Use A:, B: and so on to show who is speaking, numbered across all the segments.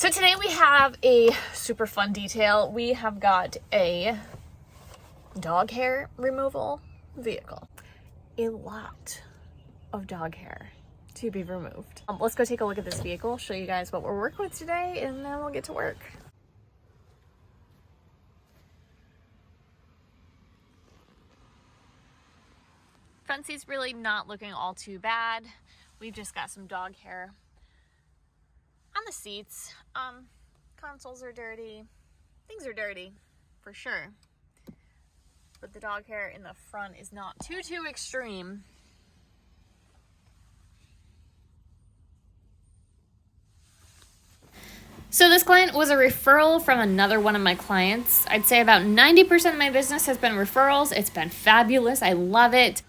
A: So today we have a super fun detail. We have got a dog hair removal vehicle. A lot of dog hair to be removed. Let's go take a look at this vehicle, show you guys what we're working with today, and then we'll get to work. Front seat's really not looking all too bad. We've just got some dog hair on the seats. Consoles are dirty. Things are dirty, for sure. But the dog hair in the front is not too extreme. So this client was a referral from another one of my clients. I'd say about 90% of my business has been referrals. It's been fabulous. I love it.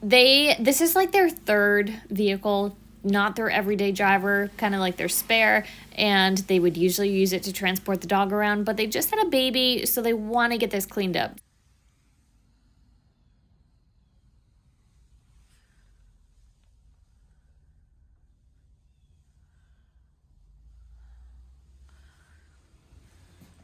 A: This is like their third vehicle, not their everyday driver, kind of like their spare, and they would usually use it to transport the dog around, but they just had a baby, so they want to get this cleaned up.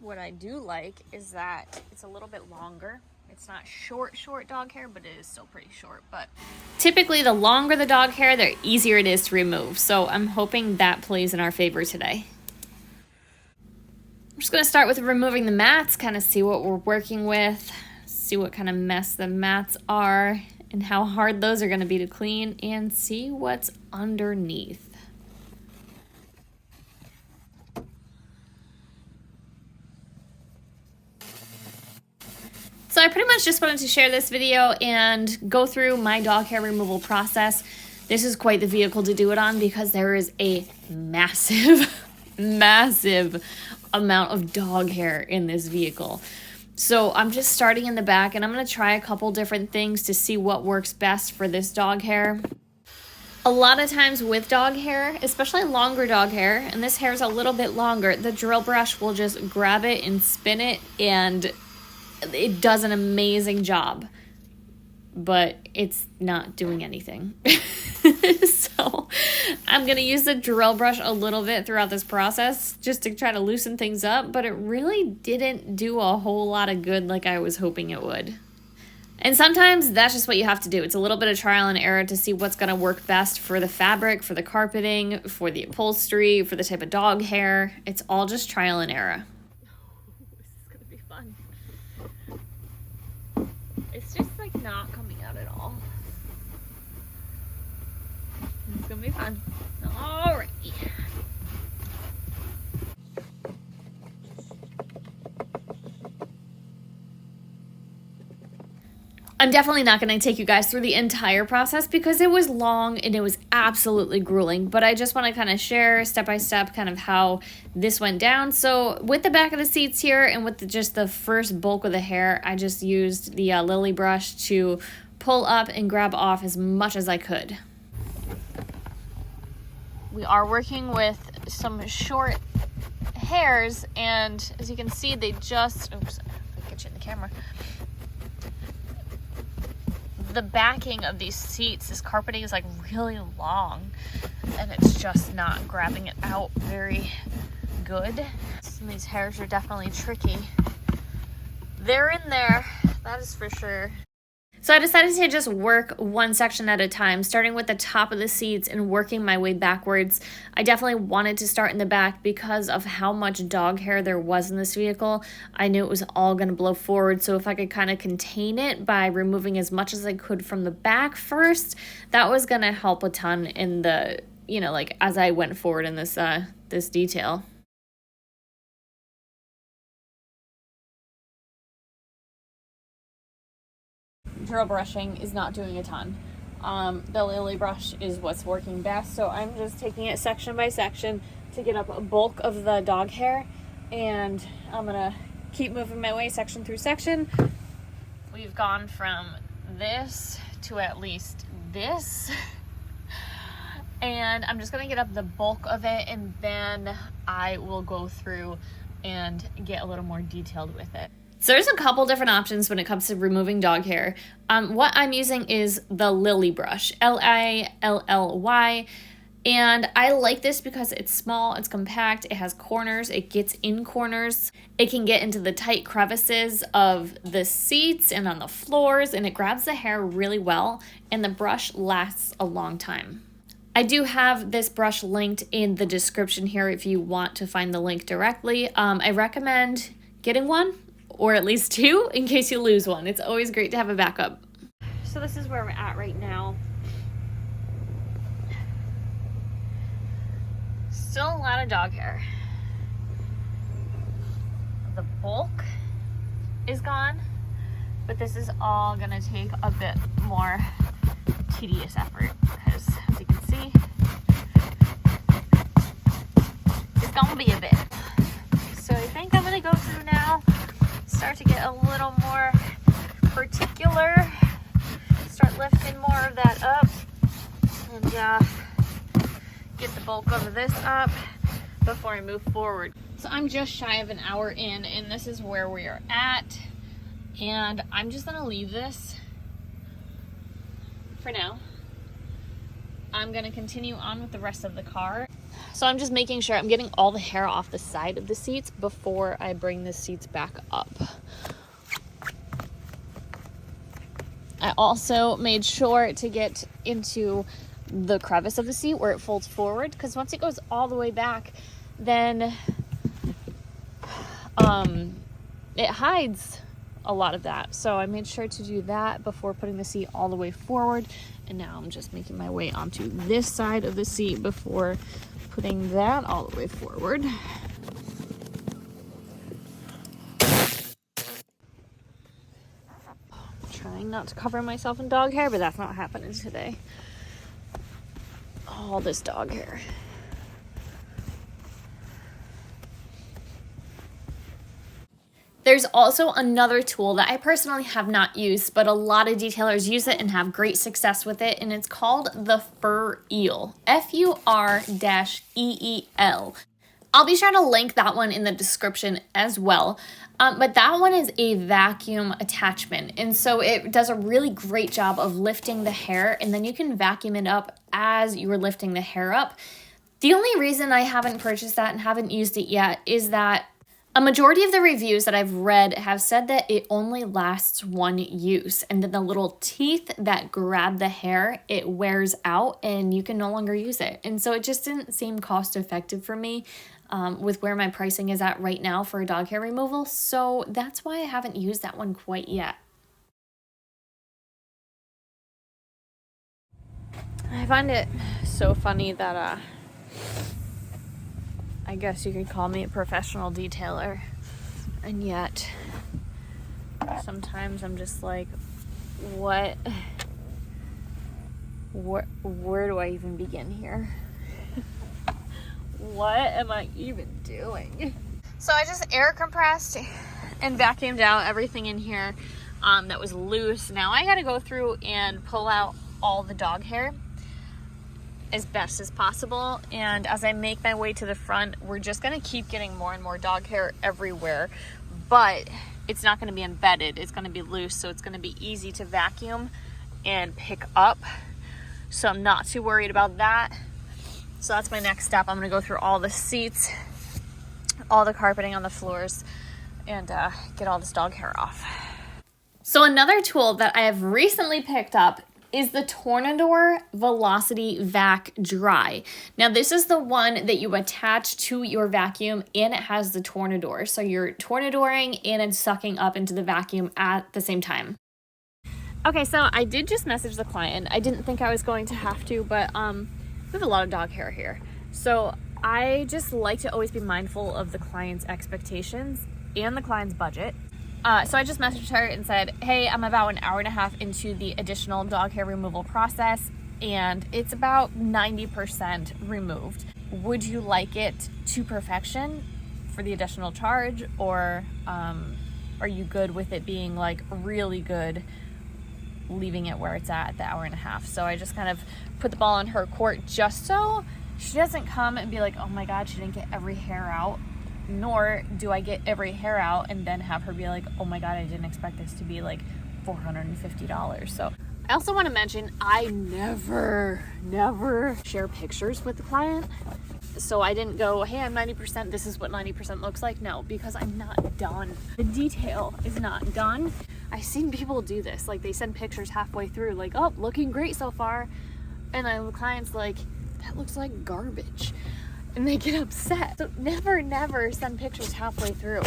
A: What I do like is that it's a little bit longer. It's not short dog hair, but it is still pretty short. But typically the longer the dog hair, the easier it is to remove. So I'm hoping that plays in our favor today. I'm just going to start with removing the mats, kind of see what we're working with, see what kind of mess the mats are and how hard those are going to be to clean, and see what's underneath. So I pretty much just wanted to share this video and go through my dog hair removal process. This is quite the vehicle to do it on because there is a massive, massive amount of dog hair in this vehicle. So I'm just starting in the back, and I'm going to try a couple different things to see what works best for this dog hair. A lot of times with dog hair, especially longer dog hair, and this hair is a little bit longer, the drill brush will just grab it and spin it, and it does an amazing job, but it's not doing anything. So I'm going to use the drill brush a little bit throughout this process just to try to loosen things up, but it really didn't do a whole lot of good like I was hoping it would. And sometimes that's just what you have to do. It's a little bit of trial and error to see what's going to work best for the fabric, for the carpeting, for the upholstery, for the type of dog hair. It's all just trial and error. It's just like not coming out at all. It's gonna be fun. Alrighty. I'm definitely not going to take you guys through the entire process because it was long and it was absolutely grueling, but I just want to kind of share step by step kind of how this went down. So with the back of the seats here and with just the first bulk of the hair, I just used the lily brush to pull up and grab off as much as I could. We are working with some short hairs, and as you can see, they just, oops, I'll get you in the camera. The backing of these seats, this carpeting is like really long, and it's just not grabbing it out very good. Some of these hairs are definitely tricky. They're in there, that is for sure. So I decided to just work one section at a time, starting with the top of the seats and working my way backwards. I definitely wanted to start in the back because of how much dog hair there was in this vehicle. I knew it was all going to blow forward, so if I could kind of contain it by removing as much as I could from the back first, that was going to help a ton in the, you know, like as I went forward in this this detail. Drill brushing is not doing a ton. The lily brush is what's working best, so I'm just taking it section by section to get up a bulk of the dog hair, and I'm gonna keep moving my way section through section. We've gone from this to at least this, and I'm just gonna get up the bulk of it, and then I will go through and get a little more detailed with it. So there's a couple different options when it comes to removing dog hair. What I'm using is the Lily brush, Lilly, And I like this because it's small, it's compact, it has corners, it gets in corners. It can get into the tight crevices of the seats and on the floors, and it grabs the hair really well, and the brush lasts a long time. I do have this brush linked in the description here if you want to find the link directly. I recommend getting one, or at least two, in case you lose one. It's always great to have a backup. So this is where we're at right now. Still a lot of dog hair. The bulk is gone, but this is all gonna take a bit more tedious effort because, as you can see, it's gonna be a bit. So I think I'm gonna go through now, start to get a little more particular, start lifting more of that up, and get the bulk of this up before I move forward. So I'm just shy of an hour in, and this is where we are at, and I'm just gonna leave this for now. I'm gonna continue on with the rest of the car. So I'm just making sure I'm getting all the hair off the side of the seats before I bring the seats back up. I also made sure to get into the crevice of the seat where it folds forward, because once it goes all the way back, then it hides a lot of that. So I made sure to do that before putting the seat all the way forward, and now I'm just making my way onto this side of the seat before putting that all the way forward. Trying not to cover myself in dog hair, but that's not happening today. All this dog hair. There's also another tool that I personally have not used, but a lot of detailers use it and have great success with it, and it's called the Fur Eel. Fur-EEL. I'll be sure to link that one in the description as well. But that one is a vacuum attachment, and so it does a really great job of lifting the hair, and then you can vacuum it up as you're lifting the hair up. The only reason I haven't purchased that and haven't used it yet is that a majority of the reviews that I've read have said that it only lasts one use, and then the little teeth that grab the hair, it wears out and you can no longer use it. And so it just didn't seem cost effective for me with where my pricing is at right now for dog hair removal. So that's why I haven't used that one quite yet. I find it so funny that I guess you could call me a professional detailer, and yet sometimes I'm just like, where do I even begin here? What am I even doing? So I just air compressed and vacuumed out everything in here that was loose. Now I gotta go through and pull out all the dog hair as best as possible, and as I make my way to the front, we're just gonna keep getting more and more dog hair everywhere, but it's not gonna be embedded, it's gonna be loose, so it's gonna be easy to vacuum and pick up, so I'm not too worried about that. So that's my next step. I'm gonna go through all the seats, all the carpeting on the floors, and get all this dog hair off. So another tool that I have recently picked up is the Tornador Velocity Vac Dry. Now this is the one that you attach to your vacuum, and it has the tornador. So you're tornadoring and it's sucking up into the vacuum at the same time. Okay, so I did just message the client. I didn't think I was going to have to, but we have a lot of dog hair here. So I just like to always be mindful of the client's expectations and the client's budget. So I just messaged her and said, hey, I'm about an hour and a half into the additional dog hair removal process, and it's about 90% removed. Would you like it to perfection for the additional charge, or are you good with it being like really good, leaving it where it's at the hour and a half? So I just kind of put the ball in her court just so she doesn't come and be like, oh my God, she didn't get every hair out. Nor do I get every hair out and then have her be like, oh my God, I didn't expect this to be like $450. So I also want to mention I never share pictures with the client. So I didn't go, hey, I'm 90%, this is what 90% looks like. No, because I'm not done. The detail is not done. I've seen people do this. Like they send pictures halfway through, like, oh, looking great so far. And then the client's like, that looks like garbage. And they get upset. So never send pictures halfway through.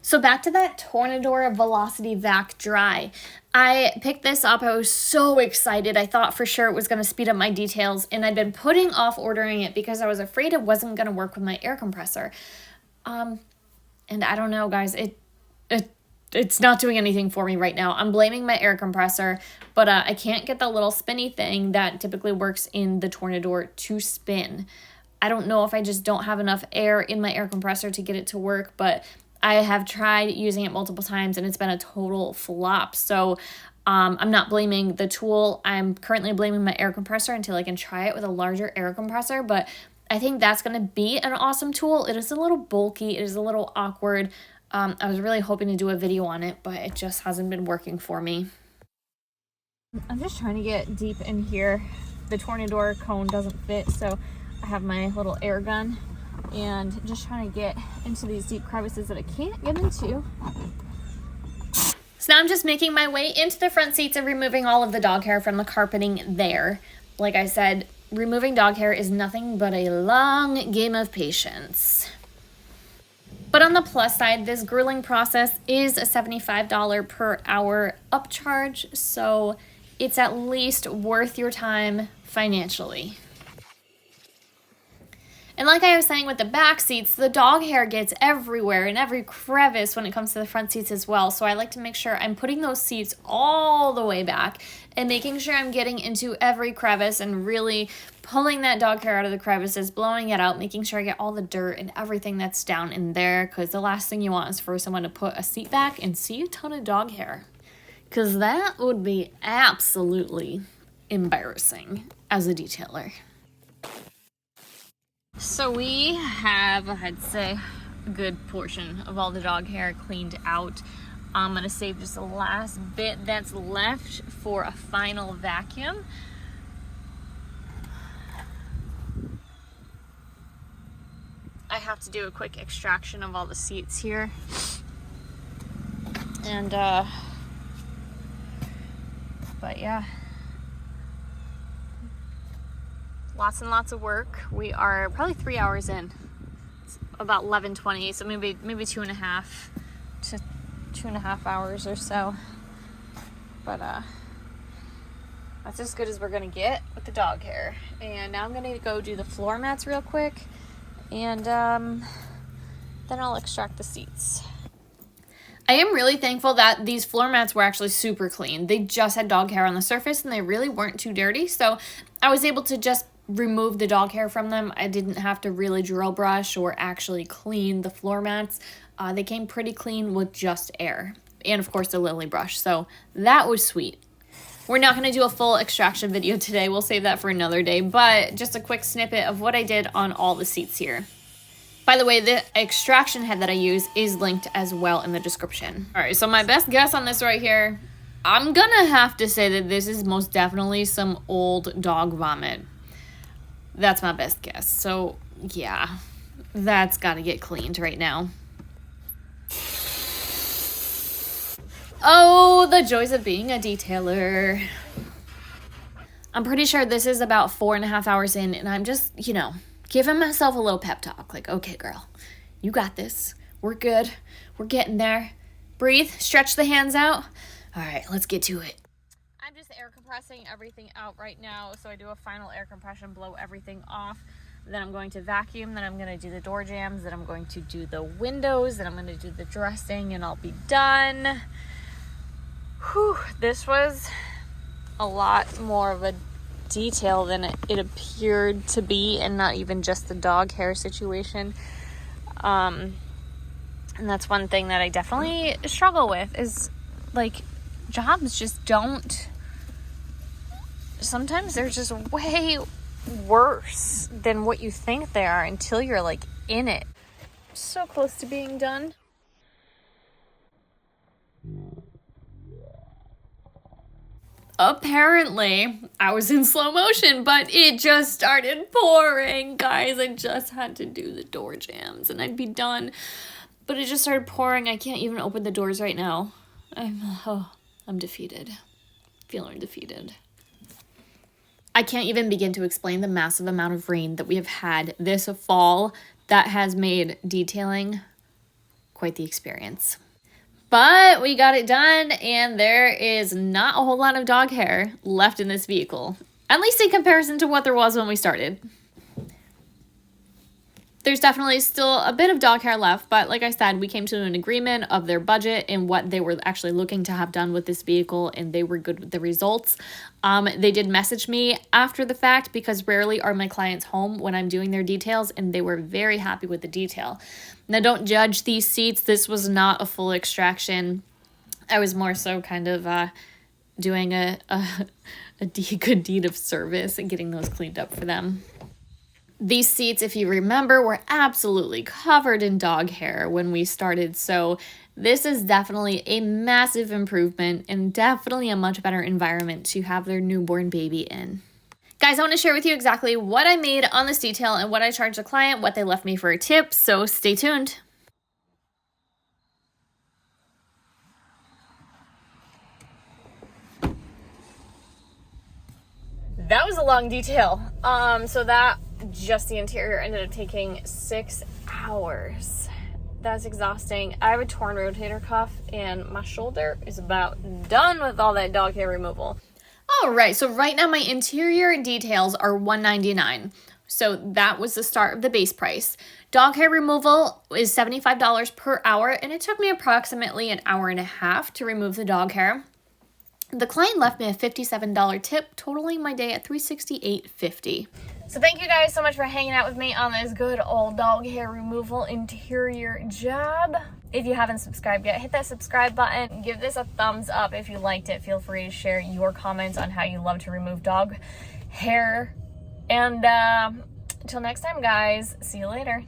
A: So back to that Tornador Velocity Vac Dry. I picked this up. I was so excited. I thought for sure it was going to speed up my details, and I'd been putting off ordering it because I was afraid it wasn't going to work with my air compressor. And I don't know, guys. It's not doing anything for me right now. I'm blaming my air compressor, but I can't get the little spinny thing that typically works in the Tornador to spin. I don't know if I just don't have enough air in my air compressor to get it to work, but I have tried using it multiple times and it's been a total flop. So I'm not blaming the tool. I'm currently blaming my air compressor until I can try it with a larger air compressor. But I think that's going to be an awesome tool. It is a little bulky. It is a little awkward. I was really hoping to do a video on it, but it just hasn't been working for me. I'm just trying to get deep in here. The Tornador cone doesn't fit, so I have my little air gun. And just trying to get into these deep crevices that I can't get into. So now I'm just making my way into the front seats and removing all of the dog hair from the carpeting there. Like I said, removing dog hair is nothing but a long game of patience. But on the plus side, this grueling process is a $75 per hour upcharge, so it's at least worth your time financially. And like I was saying with the back seats, the dog hair gets everywhere in every crevice when it comes to the front seats as well. So I like to make sure I'm putting those seats all the way back and making sure I'm getting into every crevice and really pulling that dog hair out of the crevices, blowing it out, making sure I get all the dirt and everything that's down in there. Because the last thing you want is for someone to put a seat back and see a ton of dog hair. Because that would be absolutely embarrassing as a detailer. So we have, I'd say, a good portion of all the dog hair cleaned out. I'm going to save just the last bit that's left for a final vacuum. I have to do a quick extraction of all the seats here. And, but yeah. Lots and lots of work. We are probably 3 hours in. It's about 11:20, so maybe 2.5 to 2.5 hours or so. But that's as good as we're gonna get with the dog hair. And now I'm gonna go do the floor mats real quick, and then I'll extract the seats. I am really thankful that these floor mats were actually super clean. They just had dog hair on the surface and they really weren't too dirty, so I was able to just remove the dog hair from them. I didn't have to really drill brush or actually clean the floor mats. They came pretty clean with just air and of course the lily brush, so that was sweet. We're not going to do a full extraction video today. We'll save that for another day, but just a quick snippet of what I did on all the seats here. By the way, the extraction head that I use is linked as well in the description. All right, so my best guess on this right here, I'm gonna have to say that this is most definitely some old dog vomit. That's my best guess. So yeah, that's gotta get cleaned right now. Oh, the joys of being a detailer. I'm pretty sure this is about 4.5 hours in, and I'm just, giving myself a little pep talk. Like, okay, girl, you got this. We're good. We're getting there. Breathe, stretch the hands out. All right, let's get to it. I'm just air compressing everything out right now. So I do a final air compression, blow everything off. Then I'm going to vacuum. Then I'm going to do the door jambs. Then I'm going to do the windows. Then I'm going to do the dressing, and I'll be done. Whew, this was a lot more of a detail than it appeared to be, and not even just the dog hair situation. And that's one thing that I definitely struggle with is, like, jobs just don't, sometimes they're just way worse than what you think they are until you're like in it. So close to being done. Apparently, I was in slow motion, but it just started pouring, guys. I just had to do the door jams and I'd be done. But it just started pouring. I can't even open the doors right now. I'm defeated. Feeling defeated. I can't even begin to explain the massive amount of rain that we have had this fall that has made detailing quite the experience. But we got it done, and there is not a whole lot of dog hair left in this vehicle, at least in comparison to what there was when we started. There's definitely still a bit of dog hair left, but like I said, we came to an agreement of their budget and what they were actually looking to have done with this vehicle, and they were good with the results. They did message me after the fact because rarely are my clients home when I'm doing their details, and they were very happy with the detail. Now, don't judge these seats. This was not a full extraction. I was more so kind of doing a good deed of service and getting those cleaned up for them. These seats, if you remember, were absolutely covered in dog hair when we started, so this is definitely a massive improvement and definitely a much better environment to have their newborn baby in. Guys, I want to share with you exactly what I made on this detail and what I charged the client, what they left me for a tip, so stay tuned. That was a long detail. So that just the interior ended up taking 6 hours. That's exhausting. I have a torn rotator cuff and my shoulder is about done with all that dog hair removal. All right, so right now my interior details are $199. So that was the start of the base price. Dog hair removal is $75 per hour, and it took me approximately an hour and a half to remove the dog hair. The client left me a $57 tip, totaling my day at $368.50. So thank you guys so much for hanging out with me on this good old dog hair removal interior job. If you haven't subscribed yet, hit that subscribe button. Give this a thumbs up if you liked it. Feel free to share your comments on how you love to remove dog hair. And until next time, guys, see you later.